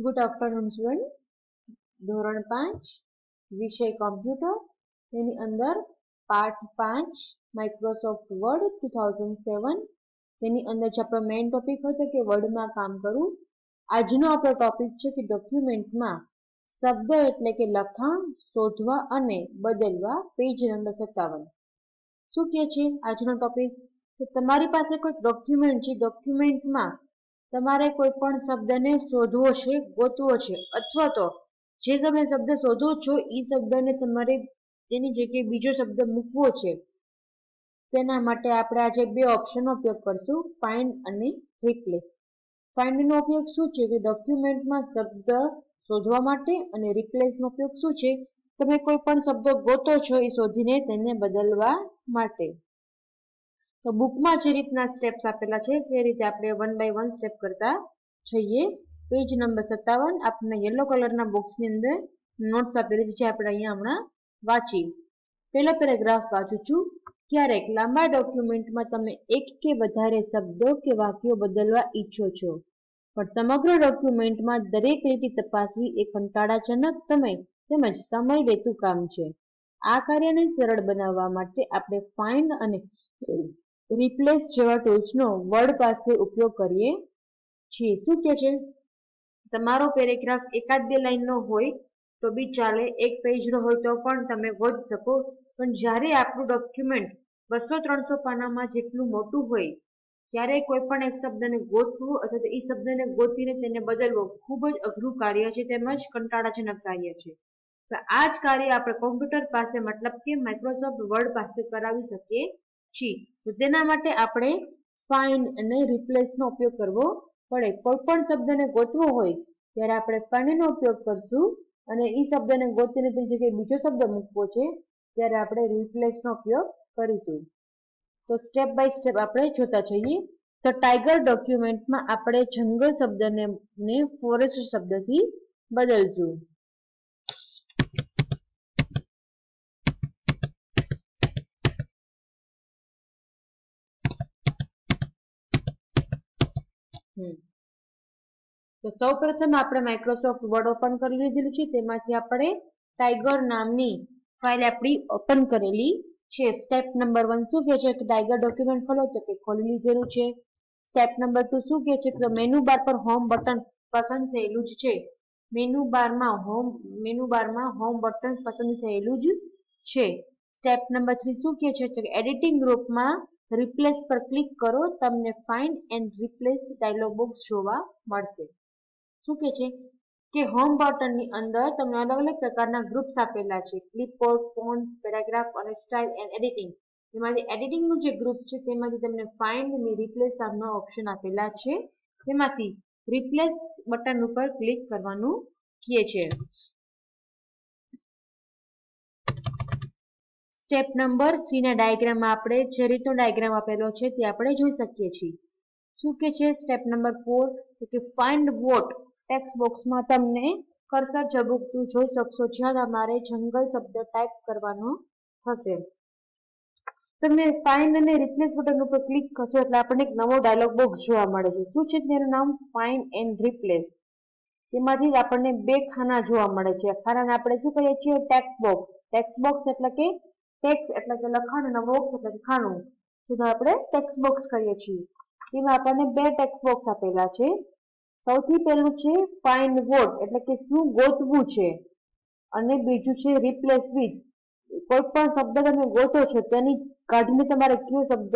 Good afternoon students. ધોરણ 5 વિષય computer, તેની અંદર પાર્ટ 5 માઇક્રોસોફ્ટ વર્ડ 2007, તેની અંદર જે આપણો મેઇન ટોપિક હતો કે વર્ડમાં કામ કરવું. આજનો આપણો ટોપિક છે કે ડોક્યુમેન્ટમાં શબ્દ એટલે કે લખાણ શોધવા અને બદલવા. Page number 57. શું કહે છે આજનો ટોપિક? કે તમારી પાસે કોઈ ડોક્યુમેન્ટ છે, ડોક્યુમેન્ટમાં તમારે કોઈ પણ શબ્દને શોધવો છે, ગોતવો છે, અથવા તો જે તમે શબ્દ શોધો છો એ શબ્દને તમારે તેની જગ્યાએ બીજો શબ્દ મૂકવો છે. તેના માટે આપણે આજે બે ઓપ્શનનો ઉપયોગ કરશું, ફાઇન્ડ અને રિપ્લેસ. ફાઇન્ડનો ઉપયોગ શું છે કે ડોક્યુમેન્ટમાં શબ્દ શોધવા માટે, અને રિપ્લેસનો ઉપયોગ શું છે, તમે કોઈ પણ શબ્દ ગોતો છો એ શોધીને તેને બદલવા માટે. તો બુકમાં જે રીતના સ્ટેપ્સ આપેલા છે તે રીતે આપણે 1 by 1 સ્ટેપ કરતા જઈએ. પેજ નંબર 57 આપણને યલો કલરના બોક્સની અંદર નોટ્સ આપેલી છે, જે આપણે અહીંયા હમણાં વાંચી. પહેલો પેરેગ્રાફ વાંચું છું. ક્યારેક લાંબા ડોક્યુમેન્ટમાં તમે એક કે વધારે શબ્દો કે વાક્યો બદલવા ઈચ્છો છો, પણ સમગ્ર ડોક્યુમેન્ટમાં દરેક લીટી તપાસવી એ કંટાળાજનક તેમજ સમય લેતું કામ છે. આ કાર્યને સરળ બનાવવા માટે આપણે ફાઇન્ડ અને રિપ્લેસ જેવા ટૂલ્સનો વર્ડ પાસે ઉપયોગ કરીએ છીએ. શું કે છે? તમારો પેરેગ્રાફ એકાદ બે લાઈનનો હોય તો બી ચાલે, એક પેજનો હોય તો પણ તમે ગોતી શકો. પણ જ્યારે આપણું ડોક્યુમેન્ટ 200-300 પાનામાં જેટલું મોટું હોય ત્યારે કોઈ પણ એક શબ્દને ગોતવું અથવા તો એ શબ્દને ગોતીને તેને બદલવો ખૂબ જ અઘરું કાર્ય છે, તેમજ કંટાળાજનક કાર્ય છે. તો આ જ કાર્ય આપણે કોમ્પ્યુટર પાસે મતલબ કે માઇક્રોસોફ્ટ વર્ડ પાસે કરાવી શકીએ છીએ. તો તેના માટે આપણે ફાઇન્ડ અને રિપ્લેસનો ઉપયોગ કરવો પડે. કોઈ પણ શબ્દને ગોતવો હોય ત્યારે આપણે ફાઇન્ડનો ઉપયોગ કરશું, અને એ શબ્દને ગોતીને તેની જગ્યાએ બીજો શબ્દ મૂકવો છે ત્યારે આપણે રિપ્લેસનો ઉપયોગ કરીશું. તો સ્ટેપ બાય સ્ટેપ આપણે જોતા જઈએ. તો ટાઈગર ડોક્યુમેન્ટમાં આપણે જંગલ શબ્દને ફોરેસ્ટ શબ્દથી બદલશું. તો સૌપ્રથમ આપણે માઇક્રોસોફ્ટ વર્ડ ઓપન કરી લીધેલું છે, તેમાંથી આપણે ટાઈગર નામની ફાઇલ આપણી ઓપન કરેલી છે. સ્ટેપ નંબર 1 શું કહે છે કે ટાઈગર ડોક્યુમેન્ટ ખોલો, તો કે ખોલી લીધેલું છે. સ્ટેપ નંબર 2 શું કહે છે કે મેનુ બાર પર હોમ બટન પસંદ થયેલું જ છે. મેનુ બારમાં હોમ બટન પસંદ થયેલું જ છે. સ્ટેપ નંબર 3 શું કહે છે કે એડિટિંગ ગ્રુપમાં રિપ્લેસ પર ક્લિક કરો, તમને find and replace dialogue box જોવા મળશે. શું કહે છે કે હોમ બટનની અંદર તમને અલગ અલગ પ્રકારના ગ્રુપ્સ આપેલા છે, ક્લિપબોર્ડ, ફોન્ટ્સ, પેરાગ્રાફ અને સ્ટાઇલ એન્ડ એડિટિંગ. તેમાંથી એડિટિંગનું જે ગ્રુપ છે તેમાંથી તમને ફાઇન્ડ અને રિપ્લેસ નામના ઓપ્શન આપેલા છે, તેમાંથી રિપ્લેસ બટન ઉપર ક્લિક કરવાનું કહે છે. સ્ટેપ નંબર 3 ના ડાયાગ્રામમાં આપણે જે રીતનો ડાયાગ્રામ આપેલો છે તે આપણે જોઈ શકીએ છીએ. શું કે છે સ્ટેપ નંબર 4 કે ફાઇન્ડ વોટ ટેક્સ્ટ બોક્સમાં તમને કર્સર ઝબૂકતું જોઈ શકશો, જ્યાં તમારે જંગલ શબ્દ ટાઈપ કરવાનો થશે. તમે ફાઇન્ડ અને રિપ્લેસ બટન ઉપર ક્લિક કરશો એટલે આપણને એક નવો ડાયલોગ બોક્સ જોવા મળે છે. શું છે તેનું નામ? Find and replace. તેમાંથી આપણને બે ખાના જોવા મળે છે. ખાનાને આપણે શું કહીએ છીએ? Text box. ટેક્સ્ટ બોક્સ એટલે કે ટેક્સ્ટ એટલે કે લખાણ, અને બોક્સ એટલે કે ખાનું, જેને આપણે ટેક્સ્ટ બોક્સ કહીએ છીએ. તેમાં આપણને બે ટેક્સ્ટ બોક્સ આપેલા છે. સૌથી પહેલું છે ફાઇન્ડ વોટ એટલે કે શું ગોતવું છે, અને બીજું છે રિપ્લેસ વિથ. કોઈ પણ શબ્દ તમે ગોતો છો તેની કાઢીને તમારે કયો શબ્દ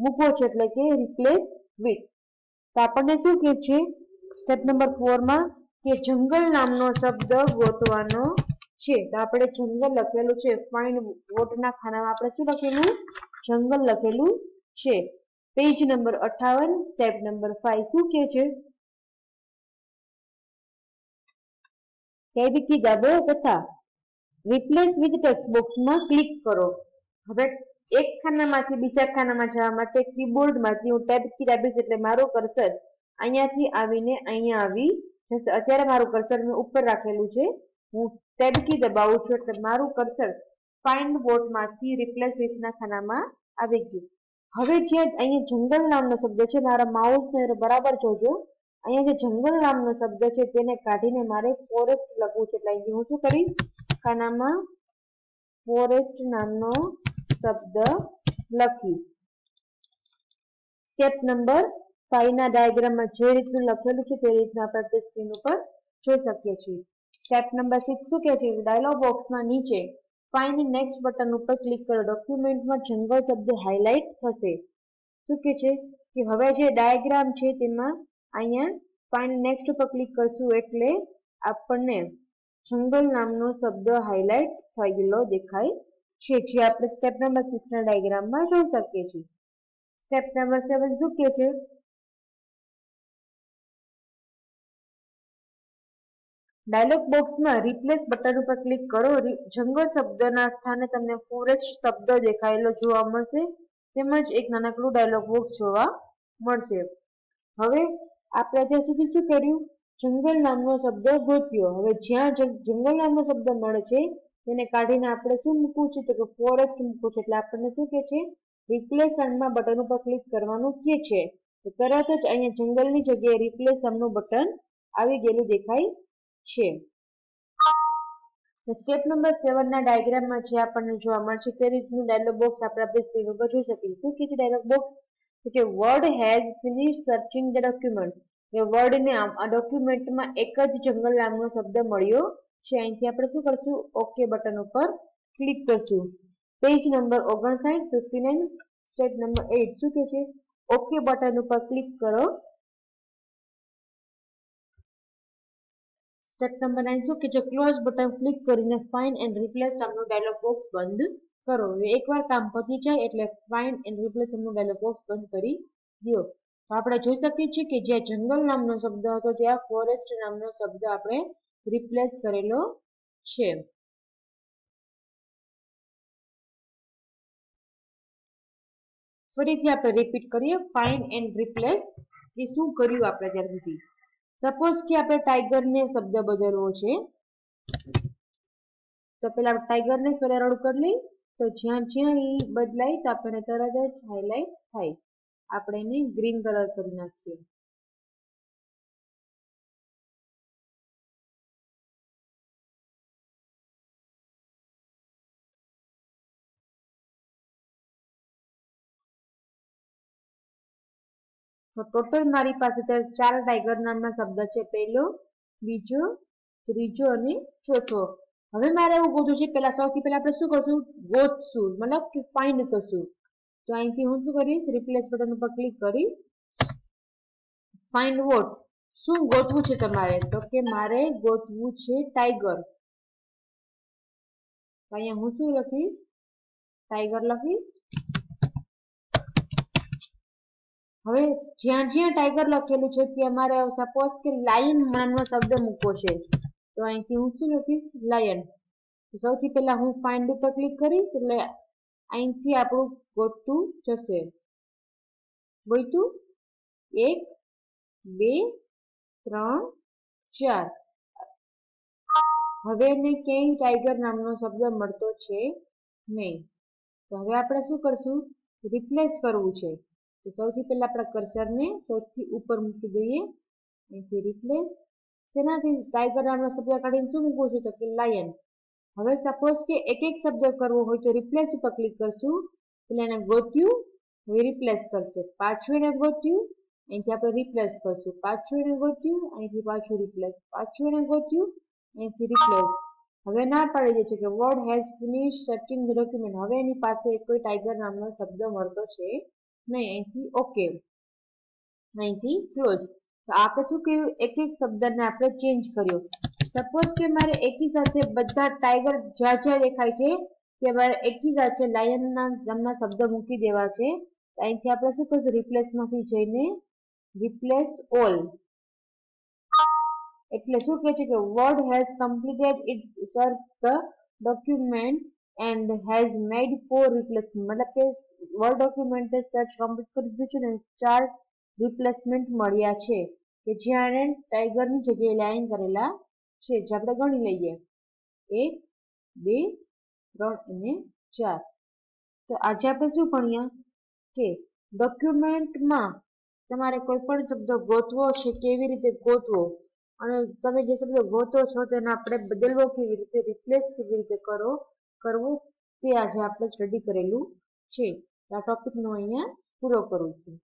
મૂકવો છે એટલે કે રિપ્લેસ વિથ. તો આપણને શું કહે છે સ્ટેપ નંબર 4 માં કે જંગલ નામનો શબ્દ ગોતવાનો છે. તો આપણે જંગલ લખેલું છે, ફાઇન્ડ વોટના ખાનામાં આપણે શું લખેલું? જંગલ લખેલું છે. પેજ નંબર 58 સ્ટેપ નંબર 5 શું કહે છે? ટેબ કી દાબો તથા રિપ્લેસ વિથ ટેક્સ્ટ બોક્સમાં ક્લિક કરો. હવે એક ખાનામાંથી બીજા ખાનામાં જવા માટે કીબોર્ડમાંથી હું ટેબ કી દાબીશ એટલે મારું કર્સર અહીંયાથી આવીને અહીંયા આવી જશે. અત્યારે મારું કર્સર મેં ઉપર રાખેલું છે, હું ટેબ કી દબાવું છું એટલે મારું કર્સર ફાઇન્ડ વોટમાંથી રિપ્લેસ વિથના ખાનામાં આવી ગયું. હવે જે અહીંયા જંગલ નામનો શબ્દ છે, મારા માઉસને બરાબર જોજો, અહીંયા જે જંગલ નામનો શબ્દ છે તેને કાઢીને મારે ફોરેસ્ટ લખવું છે, એટલે અહીં હું શું કરીશ, ખાનામાં ફોરેસ્ટ નામનો શબ્દ લખીશ. સ્ટેપ નંબર 5 ના ડાયાગ્રામમાં જે રીતનું લખેલું છે તે રીતના આપણે સ્ક્રીન ઉપર જોઈ શકીએ છીએ. સ્ટેપ નંબર 6 શું કહે છે, ડાયલોગ બોક્સમાં નીચે ફાઇન્ડ નેક્સ્ટ બટન ઉપર ક્લિક કરો. ડોક્યુમેન્ટમાં જંગલ શબ્દ હાઇલાઇટ થશે. શું કહે છે કે હવે જે ડાયાગ્રામ છે તેમાં અહીંયા ફાઇન્ડ નેક્સ્ટ ઉપર ક્લિક કરશું એટલે આપણને જંગલ નામનો શબ્દ હાઇલાઇટ થયેલો દેખાય છે, જે આપણે સ્ટેપ નંબર 6 ના ડાયાગ્રામમાં જોઈ શકીએ છીએ. સ્ટેપ નંબર 7 શું કહે છે, ડાયલોગ બોક્સમાં રિપ્લેસ બટન ઉપર ક્લિક કરો. જંગલ શબ્દના સ્થાને તમને ફોરેસ્ટ શબ્દ દેખાયેલો જોવા મળશે, તેમજ એક નાનકડું ડાયલોગ બોક્સ જોવા મળશે. હવે આપણે અત્યાર સુધી શું કર્યું, જંગલ નામનો શબ્દ ગોત્યો. હવે જ્યાં જંગલ નામનો શબ્દ મળે છે તેને કાઢીને આપણે શું મૂકવું છે, તો કે ફોરેસ્ટ મૂકવું છે. એટલે આપણને શું કહે છે, રિપ્લેસ નામના બટન ઉપર ક્લિક કરવાનું કહે છે. તો તરત જ અહીંયા જંગલની જગ્યાએ રિપ્લેસ નામનું બટન આવી ગયેલું દેખાય છે. સ્ટેપ નંબર 7 ના ડાયાગ્રામમાં જે આપણને જોવા મળશે તે રીતનું ડાયલોગ બોક્સ આપણે સ્ક્રીન ઉપર જોઈ શકીએ. શું કહે છે ડાયલોગ બોક્સ, કે word has finished searching the document. એ વર્ડને આ ડોક્યુમેન્ટમાં એક જ જંગલ નામનો શબ્દ મળ્યો છે. અહીંથી આપણે શું કરશું, ઓકે બટન ઉપર ક્લિક કરશું. Page number 59 59. સ્ટેપ નંબર 8 શું કહે છે, ઓકે બટન ઉપર ક્લિક કરો. સ્ટેપ નંબર 9 શું કે છે, ક્લોઝ બટન ક્લિક કરીને ફાઇન્ડ એન્ડ રિપ્લેસ નામનો ડાયલોગ બોક્સ બંધ કરો. એકવાર કામ પતી જાય એટલે ફાઇન્ડ એન્ડ રિપ્લેસ નામનો ડાયલોગ બોક્સ બંધ કરી દો. તો આપણે જોઈ શકીએ છીએ કે જ્યાં જંગલ નામનો શબ્દ હતો ત્યાં ફોરેસ્ટ નામનો શબ્દ આપણે રિપ્લેસ કરેલો છે. ફરીથી આપણે રિપીટ કરીએ, ફાઇન્ડ એન્ડ રિપ્લેસ એ શું કર્યું આપણે ત્યાર સુધી. સપોઝ કે આપણે ટાઈગરને શબ્દ બદલવો છે, તો પેલા ટાઈગરને પેલા રડ કરી લઈ, તો જ્યાં જ્યાં એ બદલાય તો આપણને તરત જ હાઇલાઇટ થાય. આપણે એને ગ્રીન કલર કરી નાખીએ. તો ટોટલ મારી પાસે 4 ટાઈગર નામના શબ્દ છે, પહેલો, બીજો, ત્રીજો અને ચોથો. હવે મારે એવું ગોતવું છે, સૌથી પહેલા આપણે શું કરશું, ગોતશું, મતલબ કે ફાઇન્ડ કરશું. તો અહીંથી હું શું કરીશ, રિપ્લેસ બટન ઉપર ક્લિક કરીશ. ફાઇન્ડ વોટ, શું ગોતવું છે તમારે, તો કે મારે ગોતવું છે ટાઈગર. તો અહીંયા હું શું લખીશ, ટાઈગર લખીશ. હવે જ્યાં જ્યાં ટાઈગર લખેલું છે ત્યાં મારે સપોઝ કે લાયન નામનો શબ્દ મૂકવો છે, તો અહીંથી હું શું લખીશ, લાયન. સૌથી પહેલા હું ફાઇન્ડ ઉપર ક્લિક કરીશ એટલે અહીંથી આપણું ગોતતું જશે. ગોત્યું, 1 2 3 4. હવે એને ક્યાંય ટાઈગર નામનો શબ્દ મળતો છે નહીં. તો હવે આપણે શું કરશું, રિપ્લેસ કરવું છે. તો સૌથી પહેલા આપણે કર્સરને સૌથી ઉપર મૂકી દઈએ. અહીંથી રિપ્લેસ, શેનાથી, ટાઈગર નામનો શબ્દ કાઢીને શું મૂકવું છે, તો કે લાયન. હવે સપોઝ કે એક એક શબ્દ કરવો હોય તો રિપ્લેસ ઉપર ક્લિક કરશું. એટલે એને ગોત્યું, હવે રિપ્લેસ કરશે. પાછું એને ગોત્યું, અહીંથી આપણે રિપ્લેસ કરશું. પાછું એને ગોત્યું, અહીંથી પાછું રિપ્લેસ. પાછું એને ગોત્યું, અહીંથી રિપ્લેસ. હવે ના પાડી દે છે કે word has finished searching the document. હવે એની પાસે કોઈ ટાઈગર નામનો શબ્દ મળતો છે નહીં. અહીંથી ઓકે, અહીંથી ક્લોઝ. તો આપણે શું કર્યું, એક એક શબ્દને આપણે ચેન્જ કર્યો. સપોઝ કે મારે એકી સાથે બધા ટાઈગર જ્યાં જ્યાં દેખાય છે કે મારે એકી સાથે લાયનના નામના શબ્દ મૂકી દેવા છે. અહીંથી આપણે શું કરશું, રિપ્લેસમાંથી જઈને રિપ્લેસ ઓલ. એટલે શું કહે છે કે word has completed its search the document and has made 4 replacement. મતલબ કે વર્ડ ડોક્યુમેન્ટે સર્ચ કમ્પ્લીટ કરી દીધું છે ને 4 રિપ્લેસમેન્ટ મળ્યા છે કે જ્યાં એને ટાઈગરની જગ્યાએ લાઈન કરેલા છે, જે આપણે ગણી લઈએ, 1 2 3 અને 4. તો આજે આપણે શું ભણ્યા કે ડોક્યુમેન્ટમાં તમારે કોઈ પણ શબ્દ ગોતવો છે, કેવી રીતે ગોતવો અને તમે જે શબ્દ ગોતો છો તેને આપણે બદલવો કેવી રીતે, રિપ્લેસ કેવી રીતે કરવું તે આજે આપણે સ્ટડી કરેલું છે. આ ટોપિકનો અહીંયા પૂરો કરું છું.